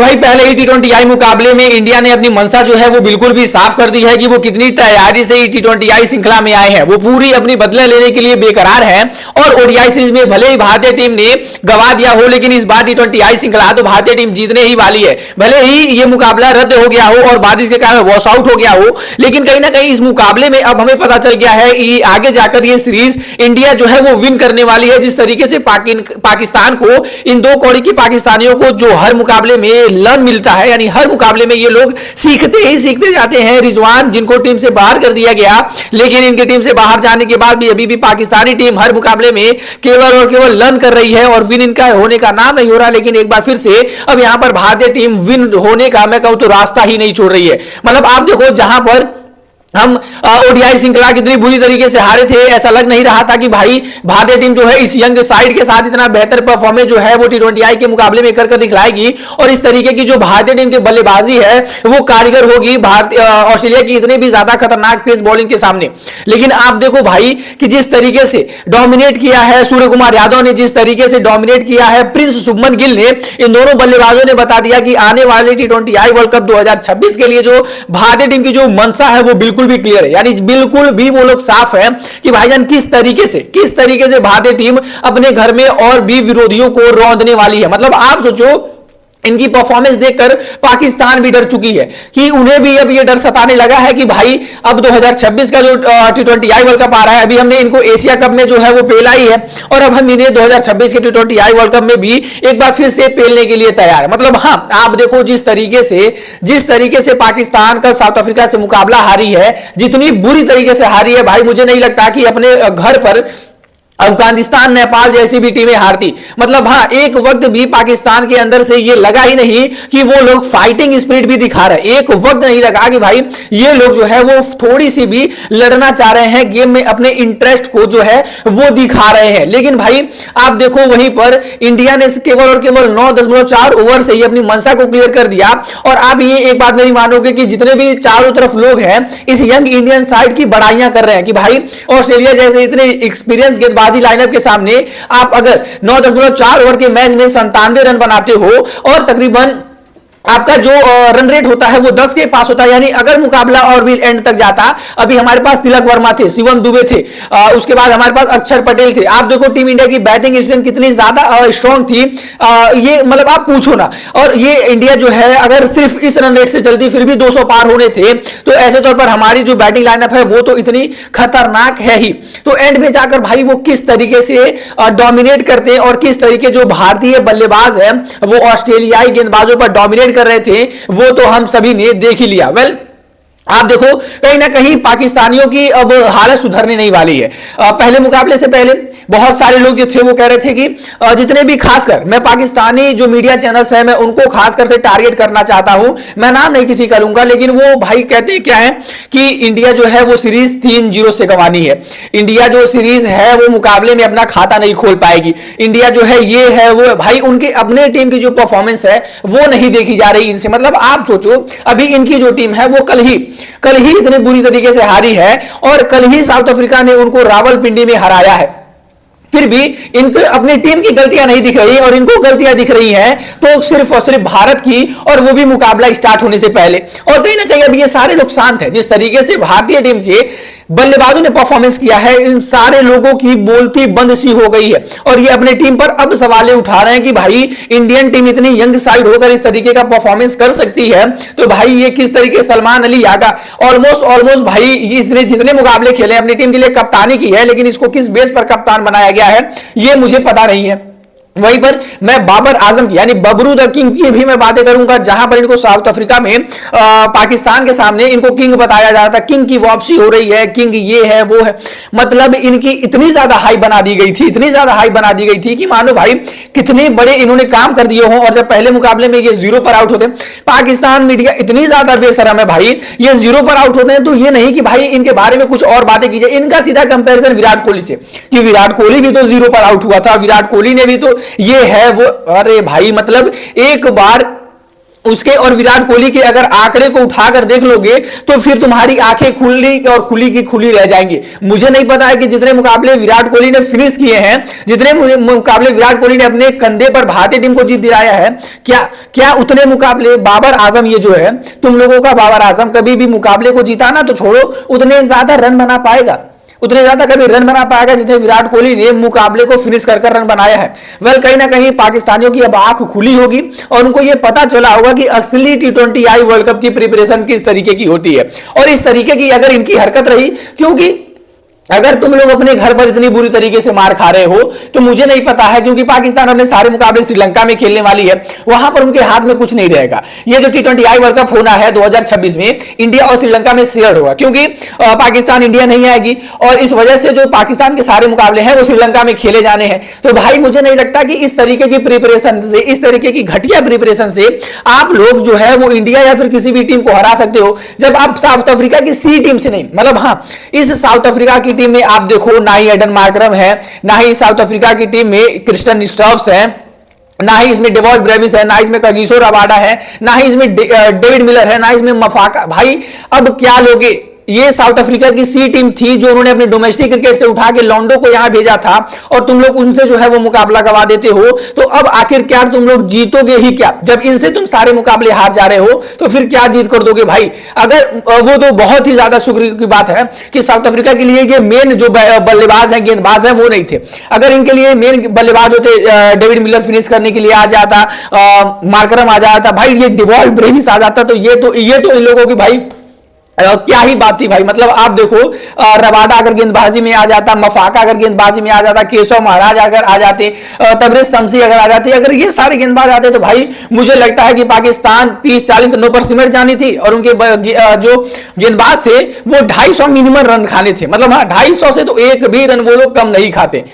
भाई पहले ही T20I मुकाबले में इंडिया ने अपनी मंशा जो है वो बिल्कुल भी साफ कर दी है कि वो कितनी तैयारी से T20I श्रृंखला में आए हैं। वो पूरी अपनी बदला लेने के लिए बेकरार है और ओडीआई सीरीज में भले ही भारतीय टीम ने गवा दिया हो, लेकिन इस बार T20I श्रृंखला तो भारतीय टीम जीतने ही वाली है। भले ही ये मुकाबला रद्द हो गया हो और बारिश के कारण वॉश आउट हो गया हो, लेकिन कहीं ना कहीं इस मुकाबले में अब हमें पता चल गया है कि आगे जाकर ये सीरीज इंडिया जो है वो विन करने वाली है। जिस तरीके से पाकिस्तान को, इन दो कौड़ी की पाकिस्तानियों को जो हर मुकाबले में लर्न मिलता है, यानी हर मुकाबले में ये लोग सीखते ही सीखते जाते हैं। रिजवान जिनको टीम से बाहर कर दिया गया, लेकिन इनकी टीम से बाहर जाने के बाद भी अभी भी पाकिस्तानी टीम हर मुकाबले में केवल और केवल लर्न कर रही है और विन इनका होने का नाम नहीं हो रहा। लेकिन एक बार फिर से अब यहां पर भारतीय टीम विन होने का मैं कहूं तो रास्ता ही नहीं छोड़ रही है। मतलब आप देखो, जहां पर हम ओडीआई श्रृंखला कितनी बुरी तरीके से हारे थे, ऐसा लग नहीं रहा था कि भाई भारतीय टीम जो है इस यंग साइड के साथ इतना बेहतर परफॉर्मेंस जो है वो T20I के मुकाबले में कर दिखलाएगी और इस तरीके की जो भारतीय टीम की बल्लेबाजी है वो कारीगर होगी ऑस्ट्रेलिया की इतने भी ज्यादा खतरनाक पेस बॉलिंग के सामने। लेकिन आप देखो भाई कि जिस तरीके से डोमिनेट किया है सूर्य कुमार यादव ने, जिस तरीके से डोमिनेट किया है प्रिंस शुभमन गिल ने, इन दोनों बल्लेबाजों ने बता दिया कि आने वाले T20I वर्ल्ड कप 2026 के लिए जो भारतीय टीम की जो मंशा है वो बिल्कुल भी क्लियर है। यानी बिल्कुल भी वो लोग साफ है कि भाईजान किस तरीके से भारतीय टीम अपने घर में और भी विरोधियों को रौंदने वाली है। मतलब आप सोचो, इनकी परफॉर्मेंस देखकर पाकिस्तान भी डर चुकी है कि उन्हें भी अब ये डर सताने लगा है कि भाई अब 2026 का जो T20I वर्ल्ड कप आ रहा है, अभी हमने इनको एशिया कप में जो है वो पेला ही है और अब हम इन्हें 2026 के T20I वर्ल्ड कप में भी एक बार फिर से पेलने के लिए तैयार है। मतलब हाँ, आप देखो जिस तरीके से पाकिस्तान का साउथ अफ्रीका से मुकाबला हारी है, जितनी बुरी तरीके से हारी है भाई, मुझे नहीं लगता कि अपने घर पर अफगानिस्तान नेपाल जैसी भी टीमें हारती। मतलब हाँ, एक वक्त भी पाकिस्तान के अंदर से ये लगा ही नहीं कि वो लोग फाइटिंग स्पिरिट भी दिखा रहे हैं। एक वक्त नहीं लगा कि भाई ये लोग जो है वो थोड़ी सी भी लड़ना चाह रहे हैं, गेम में अपने इंटरेस्ट को जो है वो दिखा रहे हैं। लेकिन भाई आप देखो, वहीं पर इंडिया ने केवल और केवल 9.4 ओवर से ही अपनी मंशा को क्लियर कर दिया। और आप ये एक बात मेरी मानोगे कि जितने भी चारों तरफ लोग हैं इस यंग इंडियन साइड की बड़ाइयां कर रहे हैं कि भाई ऑस्ट्रेलिया जैसे इतने एक्सपीरियंस गेंदबाजी लाइनअप के सामने आप अगर 9.4 ओवर के मैच में 97 रन बनाते हो और तकरीबन आपका जो रन रेट होता है वो 10 के पास होता है, यानी अगर मुकाबला और भी एंड तक जाता, अभी हमारे पास तिलक वर्मा थे, शिवम दुबे थे, उसके बाद हमारे पास अक्षर पटेल थे। आप देखो टीम इंडिया की बैटिंग स्ट्रेंथ कितनी ज्यादा स्ट्रांग थी, ये मतलब आप पूछो ना। और ये इंडिया जो है अगर सिर्फ इस रन रेट से चलती फिर भी 200 पार होने थे, तो ऐसे तौर पर हमारी जो बैटिंग लाइनअप है वो तो इतनी खतरनाक है ही। तो एंड में जाकर भाई वो किस तरीके से डोमिनेट करते हैं और किस तरीके जो भारतीय बल्लेबाज है वो ऑस्ट्रेलियाई गेंदबाजों पर डोमिनेट कर रहे थे, वो तो हम सभी ने देख ही लिया। वेल आप देखो, कहीं ना कहीं पाकिस्तानियों की अब हालत सुधरने नहीं वाली है। पहले मुकाबले से पहले बहुत सारे लोग जो थे वो कह रहे थे कि जितने भी, खासकर मैं पाकिस्तानी जो मीडिया चैनल्स है मैं उनको खासकर से टारगेट करना चाहता हूं, मैं नाम नहीं किसी का लूंगा, लेकिन वो भाई कहते हैं क्या है कि इंडिया जो है वो सीरीज 3-0 से गंवानी है। इंडिया जो सीरीज है वो मुकाबले में अपना खाता नहीं खोल पाएगी। इंडिया जो है ये है वो, भाई उनके अपने टीम की जो परफॉर्मेंस है वो नहीं देखी जा रही इनसे। मतलब आप सोचो, अभी इनकी जो टीम है वो कल ही इतने बुरी तरीके से हारी है और कल ही साउथ अफ्रीका ने उनको रावलपिंडी में हराया है। फिर भी इनको अपनी टीम की गलतियां नहीं दिख रही और इनको गलतियां दिख रही हैं तो सिर्फ और सिर्फ भारत की, और वो भी मुकाबला स्टार्ट होने से पहले। और कहीं ना कहीं अब ये सारे लोग शांत हैं। जिस तरीके से भारतीय टीम के बल्लेबाजों ने परफॉर्मेंस किया है, इन सारे लोगों की बोलती बंद सी हो गई है और ये अपने टीम पर अब सवाल उठा रहे हैं कि भाई इंडियन टीम इतनी यंग साइड होकर इस तरीके का परफॉर्मेंस कर सकती है, तो भाई ये किस तरीके सलमान अली यागा ऑलमोस्ट भाई इसने जितने मुकाबले खेले अपनी टीम के लिए कप्तानी की है, लेकिन इसको किस बेस पर कप्तान बनाया गया है ये मुझे पता नहीं है। वहीं पर मैं बाबर आजम की यानी बबरू द किंग की भी मैं बातें करूंगा, जहां पर इनको साउथ अफ्रीका में पाकिस्तान के सामने इनको किंग बताया जा रहा था। किंग की वापसी हो रही है, किंग ये है वो है, मतलब इनकी इतनी ज्यादा हाई बना दी गई थी कि मानो भाई कितने बड़े इन्होंने काम कर दिए हों। और जब पहले मुकाबले में ये 0 पर आउट होते, पाकिस्तान मीडिया इतनी ज्यादा बेशरम है भाई, ये 0 पर आउट होते हैं तो ये नहीं कि भाई इनके बारे में कुछ और बातें की जाए, इनका सीधा कंपेरिजन विराट कोहली से कि विराट कोहली भी तो 0 पर आउट हुआ था, विराट कोहली ने भी तो ये है वो। अरे भाई मतलब एक बार उसके और विराट कोहली के अगर आंकड़े को उठाकर देख लोगे तो फिर तुम्हारी आंखें खुली और खुली की खुली रह जाएंगी। मुझे नहीं पता है कि जितने मुकाबले विराट कोहली ने फिनिश किए हैं, जितने मुकाबले विराट कोहली ने अपने कंधे पर भारतीय टीम को जीत दिलाया है, क्या उतने मुकाबले बाबर आजम, ये जो है तुम लोगों का बाबर आजम, कभी भी मुकाबले को जीता ना तो छोड़ो, उतने ज्यादा रन बना पाएगा, उतने ज्यादा कभी रन बना पाएगा जितने विराट कोहली ने मुकाबले को फिनिश कर रन बनाया है। वेल, कहीं ना कहीं पाकिस्तानियों की अब आंख खुली होगी और उनको यह पता चला होगा कि असली T20I वर्ल्ड कप की प्रिपरेशन किस तरीके की होती है और इस तरीके की अगर इनकी हरकत रही, क्योंकि अगर तुम लोग अपने घर पर इतनी बुरी तरीके से मार खा रहे हो तो मुझे नहीं पता है, क्योंकि पाकिस्तान अपने सारे मुकाबले श्रीलंका में खेलने वाली है, वहां पर उनके हाथ में कुछ नहीं रहेगा। ये जो T20I वर्ल्ड कप होना है 2026 में, इंडिया और श्रीलंका में शेयर होगा, क्योंकि पाकिस्तान इंडिया नहीं आएगी और इस वजह से जो पाकिस्तान के सारे मुकाबले हैं वो श्रीलंका में खेले जाने हैं। तो भाई मुझे नहीं लगता कि इस तरीके की प्रिपरेशन से, इस तरीके की घटिया प्रिपरेशन से आप लोग जो है वो इंडिया या फिर किसी भी टीम को हरा सकते हो, जब आप साउथ अफ्रीका की सी टीम से नहीं, मतलब हाँ, इस साउथ अफ्रीका की टीम में आप देखो ना ही एडन मार्करम है, ना ही साउथ अफ्रीका की टीम में क्रिस्टन स्टॉफ्स है, ना ही इसमें डेवॉल्ट ब्रेविस है, ना इसमें कगिसो रबाडा है, ना ही इसमें डेविड मिलर है, ना इसमें मफाका। भाई अब क्या लोगे? ये साउथ अफ्रीका की सी टीम थी जो उन्होंने अपने डोमेस्टिक क्रिकेट से उठा के लॉन्डो को यहां भेजा था और तुम लोग उनसे जो है वो मुकाबला गवा देते हो। तो अब आखिर क्या तुम लोग जीतोगे ही क्या? जब इनसे तुम सारे मुकाबले हार जा रहे हो तो फिर क्या जीत कर दोगे भाई? अगर वो तो बहुत ही ज्यादा शुक्र की बात है कि साउथ अफ्रीका के लिए ये मेन जो बल्लेबाज है, गेंदबाज है, वो नहीं थे। अगर इनके लिए मेन बल्लेबाज होते, डेविड मिलर फिनिश करने के लिए आ जाता, मार्करम आ जाता, भाई ये डेवॉल्ट ब्रेविस आ जाता, तो ये तो इन लोगों की भाई क्या ही बात थी भाई। मतलब आप देखो, रबाडा अगर गेंदबाजी में आ जाता, मफाका अगर गेंदबाजी में आ जाता, केशव महाराज अगर आ जाते, तबरेज शमसी अगर आ जाते, अगर ये सारे गेंदबाज आते तो भाई मुझे लगता है कि पाकिस्तान 30-40 रनों पर सिमट जानी थी और उनके जो गेंदबाज थे वो 250 मिनिमम रन खाने थे। मतलब हाँ, 250 से तो एक भी रन वो लोग कम नहीं खाते।